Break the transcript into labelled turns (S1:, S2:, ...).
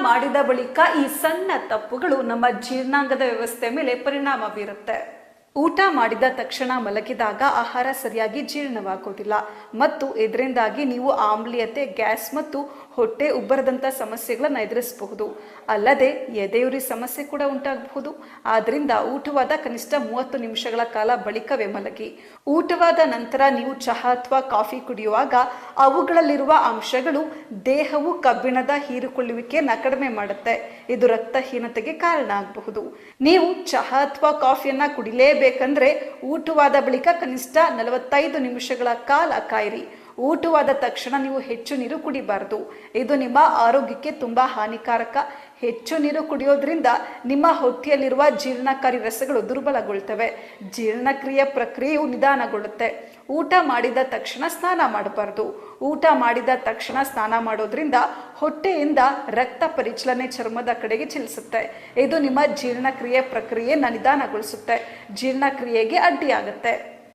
S1: ಮಾಡಿದ ಬಳಿಕ ಈ ಸಣ್ಣ ತಪ್ಪುಗಳು ನಮ್ಮ ಜೀರ್ಣಾಂಗದ ವ್ಯವಸ್ಥೆ ಮೇಲೆ ಪರಿಣಾಮ ಬೀರುತ್ತೆ. ಊಟ ಮಾಡಿದ ತಕ್ಷಣ ಮಲಗಿದಾಗ ಆಹಾರ ಸರಿಯಾಗಿ ಜೀರ್ಣವಾಗುವುದಿಲ್ಲ ಮತ್ತು ಇದರಿಂದಾಗಿ ನೀವು ಆಮ್ಲೀಯತೆ, ಗ್ಯಾಸ್ ಮತ್ತು ಹೊಟ್ಟೆ ಉಬ್ಬರದಂಥ ಸಮಸ್ಯೆಗಳನ್ನು ಎದುರಿಸಬಹುದು. ಅಲ್ಲದೆ ಎದೆಯುರಿ ಸಮಸ್ಯೆ ಕೂಡ ಉಂಟಾಗಬಹುದು. ಆದ್ದರಿಂದ ಊಟವಾದ ಕನಿಷ್ಠ 30 ನಿಮಿಷಗಳ ಕಾಲ ಬಳಿಕವೇ ಮಲಗಿ. ಊಟವಾದ ನಂತರ ನೀವು ಚಹಾ ಅಥವಾ ಕಾಫಿ ಕುಡಿಯುವಾಗ ಅವುಗಳಲ್ಲಿರುವ ಅಂಶಗಳು ದೇಹವು ಕಬ್ಬಿಣದ ಹೀರಿಕೊಳ್ಳುವಿಕೆಯನ್ನು ಕಡಿಮೆ ಮಾಡುತ್ತೆ. ಇದು ರಕ್ತಹೀನತೆಗೆ ಕಾರಣ ಆಗಬಹುದು. ನೀವು ಚಹಾ ಅಥವಾ ಕಾಫಿಯನ್ನ ಕುಡಿಲೇಬೇಕಂದ್ರೆ ಊಟವಾದ ಬಳಿಕ ಕನಿಷ್ಠ 45 ನಿಮಿಷಗಳ ಕಾಲ ಕಾಯಿರಿ. ಊಟವಾದ ತಕ್ಷಣ ನೀವು ಹೆಚ್ಚು ನೀರು ಕುಡಿಬಾರದು. ಇದು ನಿಮ್ಮ ಆರೋಗ್ಯಕ್ಕೆ ತುಂಬಾ ಹಾನಿಕಾರಕ. ಹೆಚ್ಚು ನೀರು ಕುಡಿಯೋದ್ರಿಂದ ನಿಮ್ಮ ಹೊಟ್ಟೆಯಲ್ಲಿರುವ ಜೀರ್ಣಕಾರಿ ರಸಗಳು ದುರ್ಬಲಗೊಳ್ತವೆ. ಜೀರ್ಣಕ್ರಿಯೆ ಪ್ರಕ್ರಿಯೆಯು ನಿಧಾನಗೊಳ್ಳುತ್ತೆ. ಊಟ ಮಾಡಿದ ತಕ್ಷಣ ಸ್ನಾನ ಮಾಡಬಾರ್ದು. ಊಟ ಮಾಡಿದ ತಕ್ಷಣ ಸ್ನಾನ ಮಾಡೋದ್ರಿಂದ ಹೊಟ್ಟೆಯಿಂದ ರಕ್ತ ಪರಿಚಲನೆ ಚರ್ಮದ ಕಡೆಗೆ ಚಲಿಸುತ್ತೆ. ಇದು ನಿಮ್ಮ ಜೀರ್ಣಕ್ರಿಯೆ ಪ್ರಕ್ರಿಯೆಯನ್ನು ನಿಧಾನಗೊಳಿಸುತ್ತೆ. ಜೀರ್ಣಕ್ರಿಯೆಗೆ ಅಡ್ಡಿಯಾಗುತ್ತೆ.